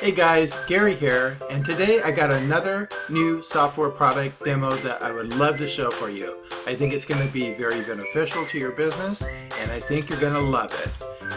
Hey guys, Gary here, and today I got another new software product demo that I would love to show for you. I think it's going to be very beneficial to your business, and I think you're going to love it.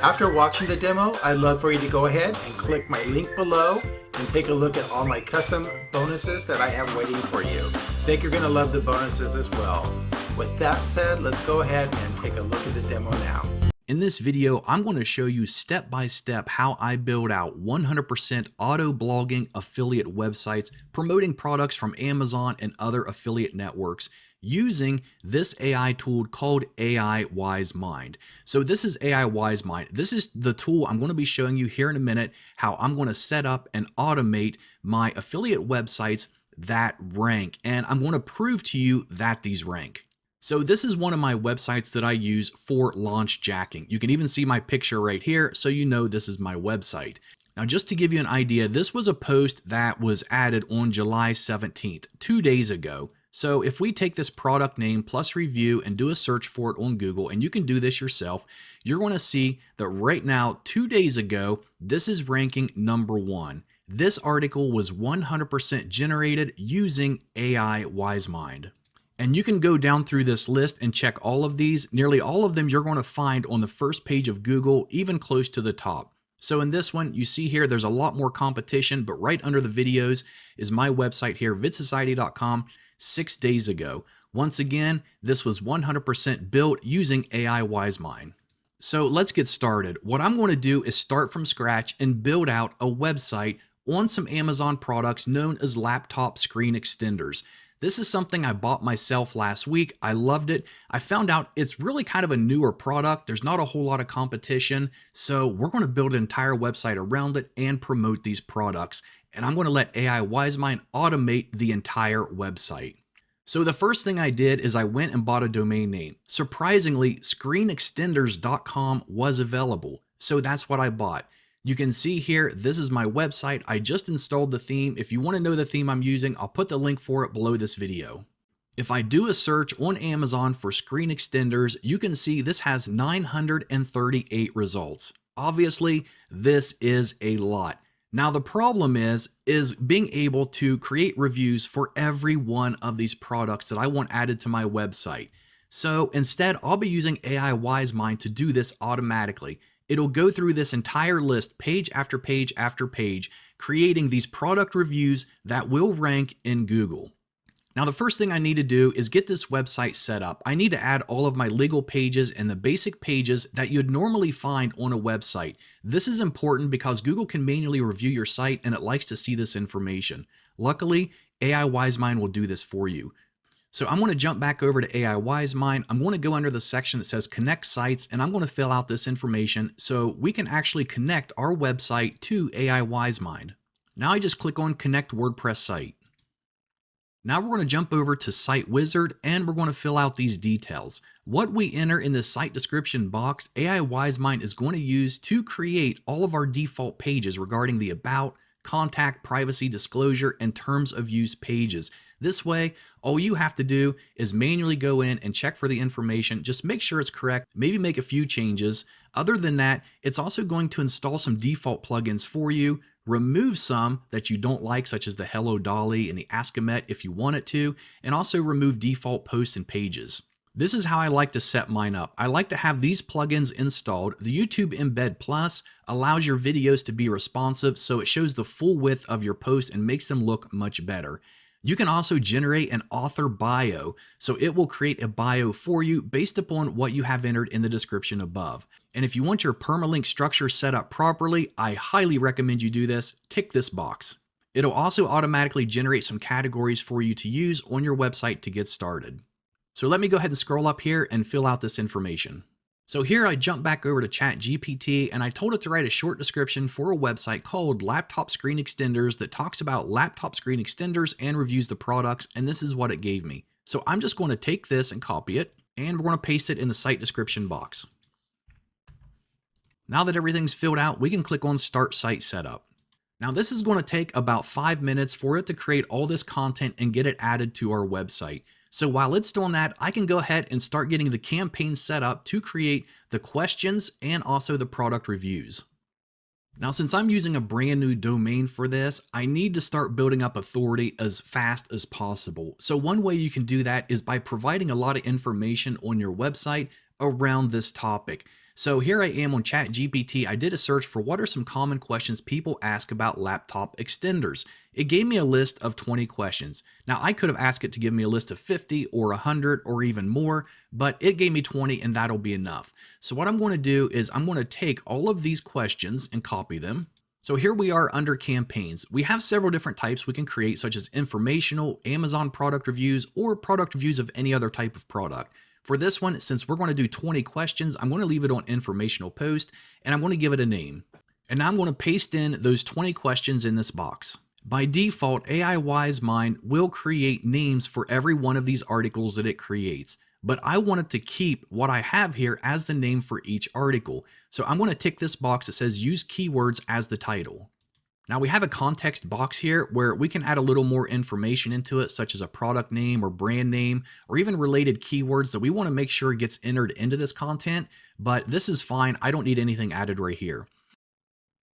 After watching the demo, I'd love for you to go ahead and click my link below and take a look at all my custom bonuses that I have waiting for you. I think you're going to love the bonuses as well. With that said, let's go ahead and take a look at the demo now. In this video, I'm going to show you step by step how I build out 100% auto blogging affiliate websites promoting products from Amazon and other affiliate networks using this AI tool called AIWiseMind. So this is AIWiseMind. This is the tool I'm going to be showing you here in a minute, how I'm going to set up and automate my affiliate websites that rank. And I'm going to prove to you that these rank. So this is one of my websites that I use for launch jacking. You can even see my picture right here, so you know this is my website. Now, just to give you an idea, this was a post that was added on July 17th, 2 days ago. So if we take this product name plus review and do a search for it on Google, and you can do this yourself, you're going to see that right now, 2 days ago, this is ranking number 1. This article was 100% generated using AIWiseMind. And you can go down through this list and check all of these. Nearly all of them you're going to find on the first page of Google, even close to the top. So in this one, you see here, there's a lot more competition, but right under the videos is my website here, vidsociety.com, 6 days ago. Once again, this was 100% built using AIWiseMind. So let's get started. What I'm going to do is start from scratch and build out a website on some Amazon products known as laptop screen extenders. This is something I bought myself last week. I loved it. I found out it's really kind of a newer product. There's not a whole lot of competition. So we're going to build an entire website around it and promote these products. And I'm going to let AIWiseMind automate the entire website. So the first thing I did is I went and bought a domain name. Surprisingly, screenextenders.com was available. So that's what I bought. You can see here, this is my website. I just installed the theme. If you want to know the theme I'm using, I'll put the link for it below this video. If I do a search on Amazon for screen extenders, you can see this has 938 results. Obviously, this is a lot. Now, the problem is being able to create reviews for every one of these products that I want added to my website. So instead, I'll be using AIWiseMind to do this automatically. It'll go through this entire list, page after page after page, creating these product reviews that will rank in Google. Now, the first thing I need to do is get this website set up. I need to add all of my legal pages and the basic pages that you'd normally find on a website. This is important because Google can manually review your site and it likes to see this information. Luckily, AIWiseMind will do this for you. So I'm going to jump back over to AIWiseMind. I'm going to go under the section that says Connect Sites, and I'm going to fill out this information so we can actually connect our website to AIWiseMind. Now I just click on Connect WordPress Site. Now we're going to jump over to Site Wizard, and we're going to fill out these details. What we enter in the site description box, AIWiseMind is going to use to create all of our default pages regarding the About, Contact, Privacy, Disclosure, and Terms of Use pages. This way, all you have to do is manually go in and check for the information. Just make sure it's correct, maybe make a few changes. Other than that, it's also going to install some default plugins for you, remove some that you don't like, such as the Hello Dolly and the Ask-A-Met if you want it to, and also remove default posts and pages. This is how I like to set mine up. I like to have these plugins installed. The YouTube Embed Plus allows your videos to be responsive, so it shows the full width of your post and makes them look much better. You can also generate an author bio, so it will create a bio for you based upon what you have entered in the description above. And if you want your permalink structure set up properly, I highly recommend you do this. Tick this box. It'll also automatically generate some categories for you to use on your website to get started. So let me go ahead and scroll up here and fill out this information. So here I jump back over to ChatGPT and I told it to write a short description for a website called Laptop Screen Extenders that talks about laptop screen extenders and reviews the products, and this is what it gave me. So I'm just going to take this and copy it, and we're going to paste it in the site description box. Now that everything's filled out, we can click on Start Site Setup. Now this is going to take about 5 minutes for it to create all this content and get it added to our website. So while it's doing that, I can go ahead and start getting the campaign set up to create the questions and also the product reviews. Now, since I'm using a brand new domain for this, I need to start building up authority as fast as possible. So one way you can do that is by providing a lot of information on your website around this topic. So here I am on ChatGPT. I did a search for what are some common questions people ask about laptop extenders. It gave me a list of 20 questions. Now I could have asked it to give me a list of 50 or 100 or even more, but it gave me 20 and that'll be enough. So what I'm going to do is I'm going to take all of these questions and copy them. So here we are under campaigns. We have several different types we can create, such as informational, Amazon product reviews, or product reviews of any other type of product. For this one, since we're going to do 20 questions, I'm going to leave it on informational post and I'm going to give it a name. And now I'm going to paste in those 20 questions in this box. By default, AIWiseMind will create names for every one of these articles that it creates, but I wanted to keep what I have here as the name for each article. So I'm going to tick this box that says use keywords as the title. Now we have a context box here where we can add a little more information into it, such as a product name or brand name, or even related keywords that we want to make sure gets entered into this content, but this is fine. I don't need anything added right here.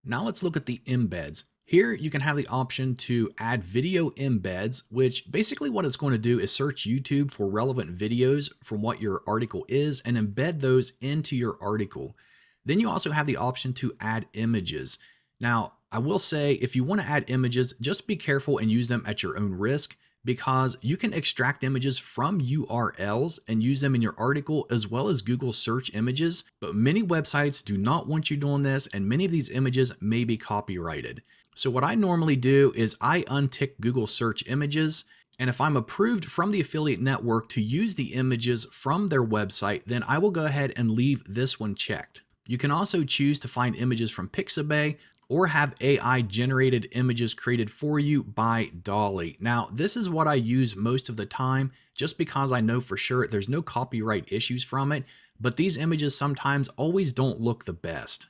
Now let's look at the embeds. Here you can have the option to add video embeds, which basically what it's going to do is search YouTube for relevant videos from what your article is and embed those into your article. Then you also have the option to add images. Now, I will say if you want to add images, just be careful and use them at your own risk, because you can extract images from URLs and use them in your article as well as Google search images, but many websites do not want you doing this and many of these images may be copyrighted. So what I normally do is I untick Google search images, and if I'm approved from the affiliate network to use the images from their website, then I will go ahead and leave this one checked. You can also choose to find images from Pixabay or have AI generated images created for you by Dolly. Now, this is what I use most of the time just because I know for sure there's no copyright issues from it, but these images sometimes always don't look the best.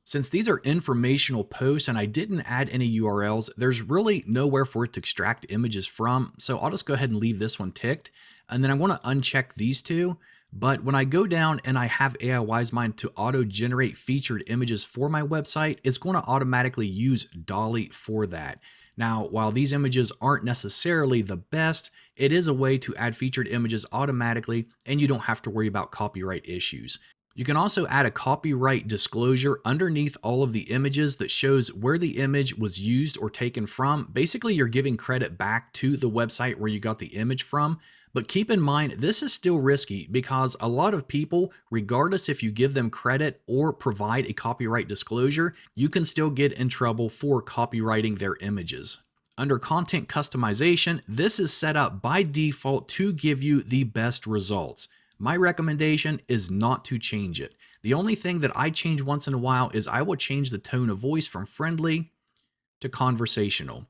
Since these are informational posts and I didn't add any URLs, there's really nowhere for it to extract images from, so I'll just go ahead and leave this one ticked, and then I want to uncheck these two. But when I go down and I have AIWiseMind to auto-generate featured images for my website, it's going to automatically use Dolly for that. Now, while these images aren't necessarily the best, it is a way to add featured images automatically and you don't have to worry about copyright issues. You can also add a copyright disclosure underneath all of the images that shows where the image was used or taken from. Basically, you're giving credit back to the website where you got the image from. But keep in mind, this is still risky because a lot of people, regardless if you give them credit or provide a copyright disclosure, you can still get in trouble for copywriting their images. Under content customization, this is set up by default to give you the best results. My recommendation is not to change it. The only thing that I change once in a while is I will change the tone of voice from friendly to conversational.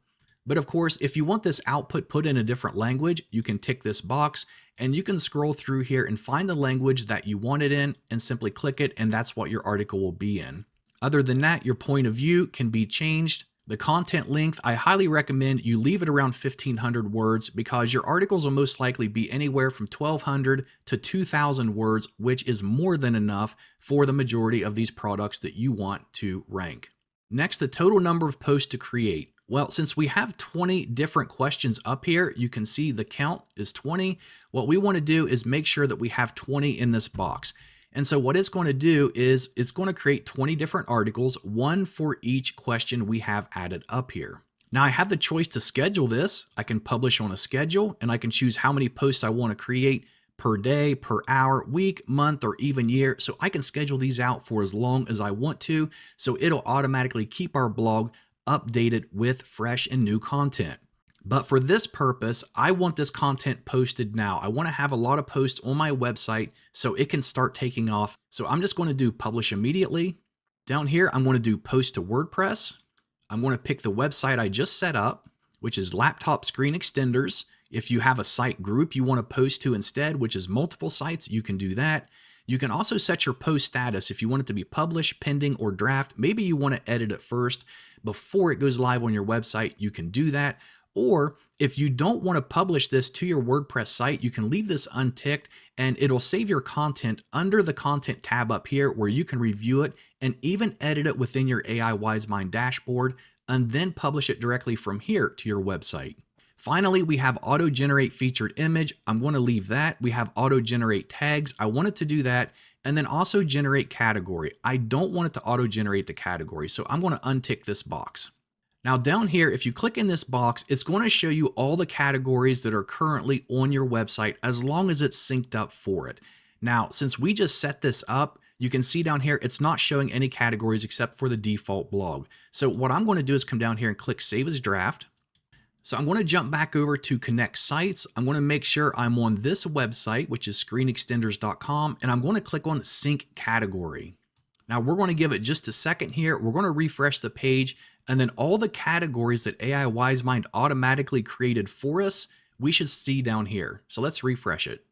But of course, if you want this output put in a different language, you can tick this box and you can scroll through here and find the language that you want it in and simply click it, and that's what your article will be in. Other than that, your point of view can be changed. The content length, I highly recommend you leave it around 1,500 words because your articles will most likely be anywhere from 1,200 to 2,000 words, which is more than enough for the majority of these products that you want to rank. Next, the total number of posts to create. Well, since we have 20 different questions up here, you can see the count is 20. What we want to do is make sure that we have 20 in this box. And so what it's going to do is it's going to create 20 different articles, one for each question we have added up here. Now I have the choice to schedule this. I can publish on a schedule and I can choose how many posts I want to create per day, per hour, week, month, or even year. So I can schedule these out for as long as I want to. So it'll automatically keep our blog updated with fresh and new content. But for this purpose, I want this content posted now. I want to have a lot of posts on my website so it can start taking off. So I'm just going to do publish immediately. Down here, I'm going to do post to WordPress. I'm going to pick the website I just set up, which is laptop screen extenders. If you have a site group you want to post to instead, which is multiple sites, you can do that. You can also set your post status if you want it to be published, pending, or draft. Maybe you want to edit it first before it goes live on your website. You can do that. Or if you don't want to publish this to your WordPress site, you can leave this unticked and it'll save your content under the content tab up here where you can review it and even edit it within your AIWiseMind dashboard, and then publish it directly from here to your website. Finally, we have auto-generate featured image. I'm going to leave that. We have auto-generate tags. I want it to do that. And then also generate category. I don't want it to auto-generate the category, so I'm going to untick this box. Now down here, if you click in this box, it's going to show you all the categories that are currently on your website as long as it's synced up for it. Now, since we just set this up, you can see down here, it's not showing any categories except for the default blog. So what I'm going to do is come down here and click Save as Draft. So I'm going to jump back over to Connect Sites. I'm going to make sure I'm on this website, which is screenextenders.com, and I'm going to click on Sync Category. Now we're going to give it just a second here. We're going to refresh the page, and then all the categories that AIWiseMind automatically created for us, we should see down here. So let's refresh it.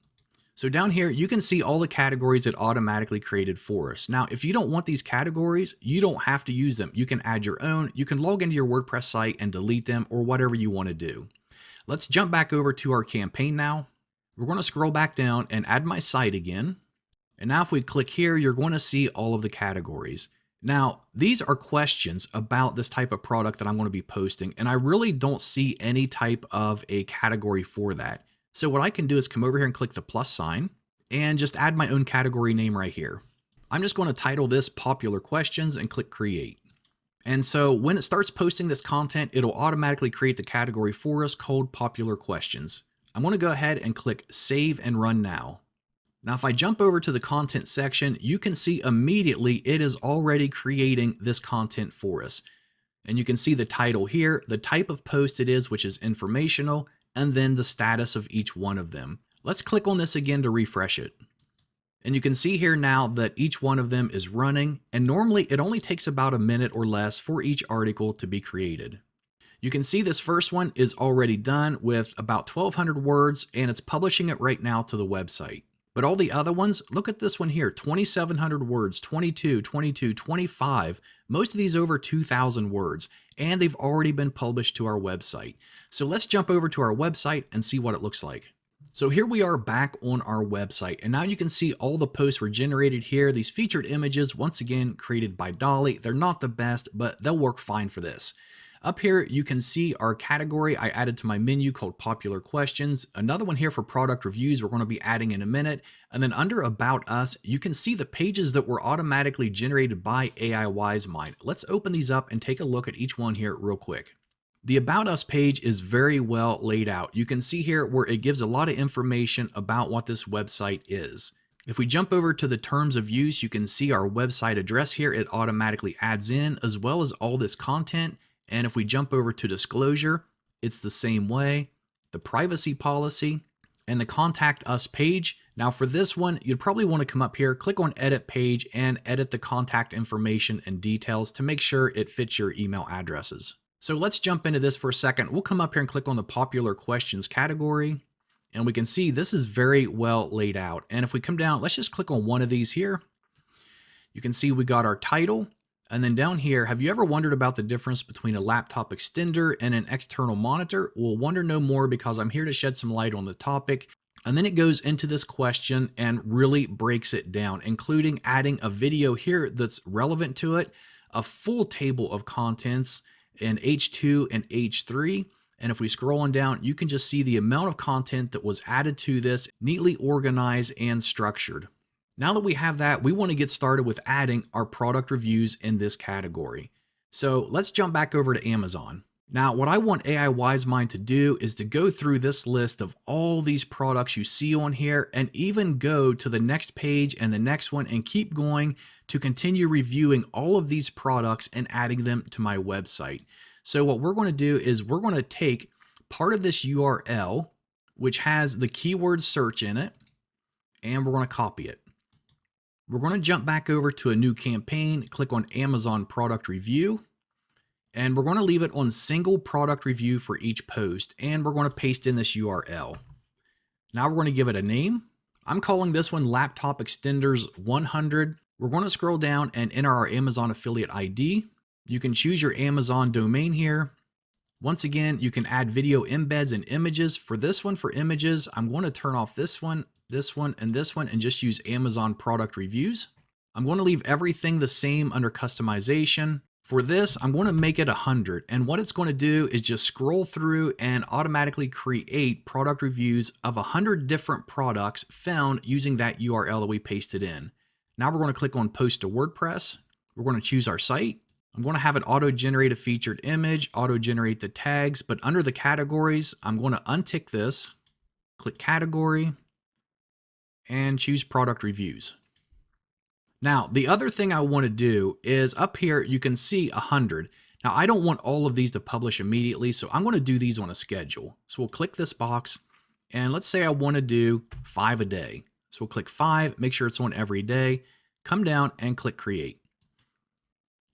So down here, you can see all the categories it automatically created for us. Now, if you don't want these categories, you don't have to use them. You can add your own. You can log into your WordPress site and delete them or whatever you want to do. Let's jump back over to our campaign now. We're going to scroll back down and add my site again. And now if we click here, you're going to see all of the categories. Now, these are questions about this type of product that I'm going to be posting, and I really don't see any type of a category for that. So what I can do is come over here and click the plus sign and just add my own category name right here. I'm just going to title this Popular Questions and click Create. And so when it starts posting this content, it'll automatically create the category for us called Popular Questions. I'm going to go ahead and click Save and Run Now. Now, if I jump over to the content section, you can see immediately it is already creating this content for us. And you can see the title here, the type of post it is, which is informational, and then the status of each one of them. Let's click on this again to refresh it. And you can see here now that each one of them is running, and normally it only takes about a minute or less for each article to be created. You can see this first one is already done with about 1,200 words, and it's publishing it right now to the website. But all the other ones, look at this one here, 2,700 words, 22, 22, 25, most of these over 2,000 words, and they've already been published to our website. So let's jump over to our website and see what it looks like. So here we are back on our website, and now you can see all the posts were generated here. These featured images, once again, created by Dolly. They're not the best, but they'll work fine for this. Up here, you can see our category I added to my menu called Popular Questions. Another one here for product reviews we're going to be adding in a minute. And then under About Us, you can see the pages that were automatically generated by AIWiseMind. Let's open these up and take a look at each one here real quick. The About Us page is very well laid out. You can see here where it gives a lot of information about what this website is. If we jump over to the terms of use, you can see our website address here. It automatically adds in as well as all this content. And if we jump over to disclosure, it's the same way. The privacy policy and the contact us page. Now for this one, you'd probably want to come up here, click on edit page and edit the contact information and details to make sure it fits your email addresses. So let's jump into this for a second. We'll come up here and click on the popular questions category. And we can see this is very well laid out. And if we come down, let's just click on one of these here. You can see we got our title. And then down here, have you ever wondered about the difference between a laptop extender and an external monitor? Well, wonder no more because I'm here to shed some light on the topic. And then it goes into this question and really breaks it down, including adding a video here that's relevant to it, a full table of contents in H2 and H3. And if we scroll on down, you can just see the amount of content that was added to this, neatly organized and structured. Now that we have that, we want to get started with adding our product reviews in this category. So let's jump back over to Amazon. Now, what I want AIWiseMind to do is to go through this list of all these products you see on here and even go to the next page and the next one and keep going to continue reviewing all of these products and adding them to my website. So what we're going to do is we're going to take part of this URL, which has the keyword search in it, and we're going to copy it. We're going to jump back over to a new campaign, click on Amazon product review, and we're going to leave it on single product review for each post, and we're going to paste in this URL. Now we're going to give it a name. I'm calling this one Laptop Extenders 100. We're going to scroll down and enter our Amazon affiliate ID. You can choose your Amazon domain here. Once again, you can add video embeds and images. For this one, for images, I'm going to turn off this one, and this one, and just use Amazon product reviews. I'm going to leave everything the same under customization. For this, I'm going to make it 100. And what it's going to do is just scroll through and automatically create product reviews of 100 different products found using that URL that we pasted in. Now we're going to click on Post to WordPress. We're going to choose our site. I'm going to have it auto-generate a featured image, auto-generate the tags, but under the categories, I'm going to untick this, click Category, and choose Product Reviews. Now, the other thing I want to do is up here, you can see 100. Now, I don't want all of these to publish immediately, so I'm going to do these on a schedule. So we'll click this box, and let's say I want to do 5 a day. So we'll click 5, make sure it's on every day, come down and click Create.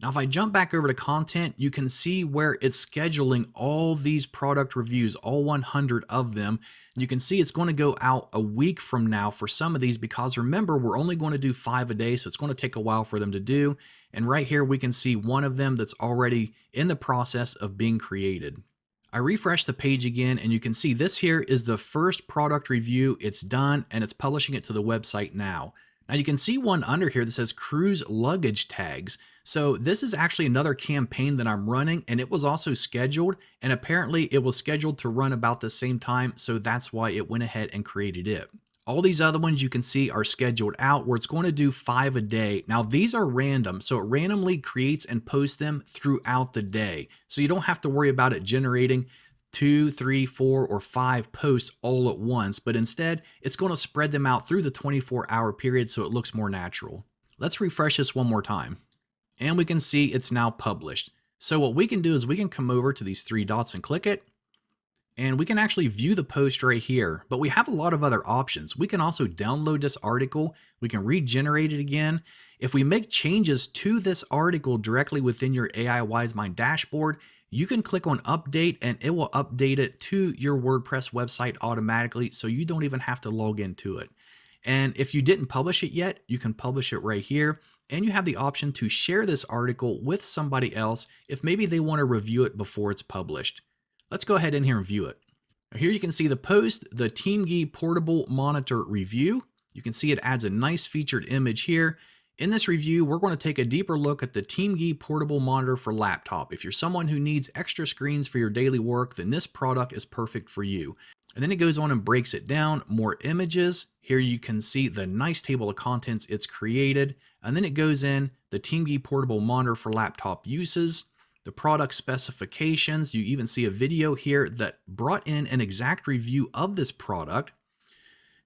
Now, if I jump back over to content, you can see where it's scheduling all these product reviews, all 100 of them. And you can see it's going to go out a week from now for some of these because remember, we're only going to do 5 a day, so it's going to take a while for them to do. And right here, we can see one of them that's already in the process of being created. I refresh the page again, and you can see this here is the first product review. It's done, and it's publishing it to the website now. Now you can see one under here that says cruise luggage tags. So this is actually another campaign that I'm running, and it was also scheduled, and apparently it was scheduled to run about the same time. So that's why it went ahead and created it. All these other ones you can see are scheduled out where it's going to do 5 a day. Now these are random, so it randomly creates and posts them throughout the day. So you don't have to worry about it generating 2, 3, 4, or 5 posts all at once, but instead it's going to spread them out through the 24-hour period so it looks more natural. Let's refresh this one more time. And we can see it's now published. So what we can do is we can come over to these 3 dots and click it. And we can actually view the post right here, but we have a lot of other options. We can also download this article. We can regenerate it again. If we make changes to this article directly within your AIWiseMind dashboard, you can click on update and it will update it to your WordPress website automatically, so you don't even have to log into it. And if you didn't publish it yet, you can publish it right here. And you have the option to share this article with somebody else if maybe they want to review it before it's published. Let's go ahead in here and view it. Now here you can see the post, the TeamGee Portable Monitor Review. You can see it adds a nice featured image here. In this review, we're going to take a deeper look at the TeamGee Portable Monitor for laptop. If you're someone who needs extra screens for your daily work, then this product is perfect for you. And then it goes on and breaks it down, more images. Here you can see the nice table of contents it's created. And then it goes in the TeamGee Portable Monitor for laptop uses, the product specifications. You even see a video here that brought in an exact review of this product.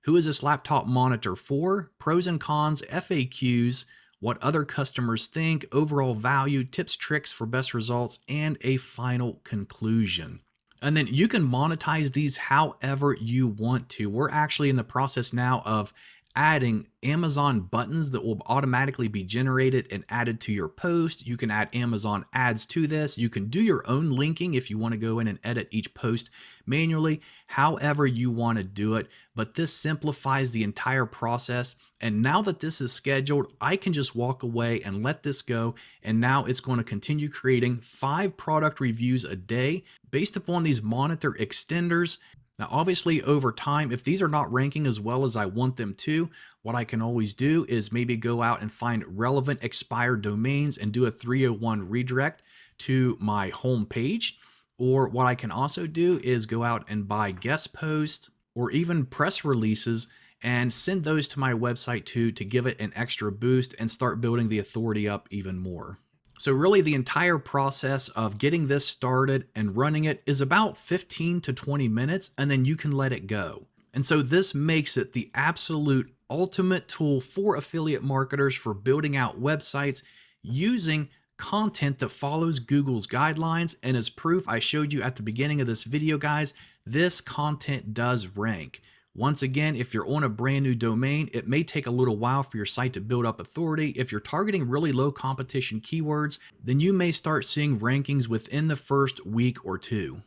Who is this laptop monitor for? Pros and cons, FAQs, what other customers think, overall value, tips, tricks for best results, and a final conclusion. And then you can monetize these however you want to. We're actually in the process now of adding Amazon buttons that will automatically be generated and added to your post. You can add Amazon ads to this. You can do your own linking if you want to go in and edit each post manually, however you want to do it. But this simplifies the entire process. And now that this is scheduled, I can just walk away and let this go. And now it's going to continue creating 5 product reviews a day based upon these monitor extenders. Now, obviously, over time, if these are not ranking as well as I want them to, what I can always do is maybe go out and find relevant expired domains and do a 301 redirect to my home page. Or what I can also do is go out and buy guest posts or even press releases and send those to my website too to give it an extra boost and start building the authority up even more. So really the entire process of getting this started and running it is about 15 to 20 minutes, and then you can let it go. And so this makes it the absolute ultimate tool for affiliate marketers for building out websites using content that follows Google's guidelines. And as proof, I showed you at the beginning of this video, guys, this content does rank. Once again, if you're on a brand new domain, it may take a little while for your site to build up authority. If you're targeting really low competition keywords, then you may start seeing rankings within the first week or 2.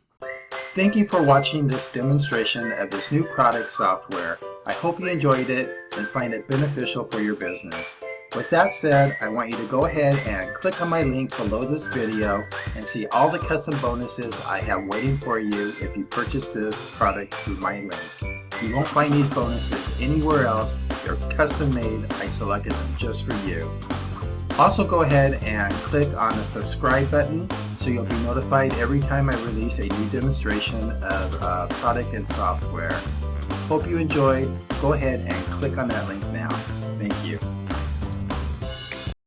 Thank you for watching this demonstration of this new product software. I hope you enjoyed it and find it beneficial for your business. With that said, I want you to go ahead and click on my link below this video and see all the custom bonuses I have waiting for you if you purchase this product through my link. You won't find these bonuses anywhere else. They're custom made. I selected them just for you. Also, go ahead and click on the subscribe button so you'll be notified every time I release a new demonstration of product and software. Hope you enjoyed. Go ahead and click on that link now. Thank you.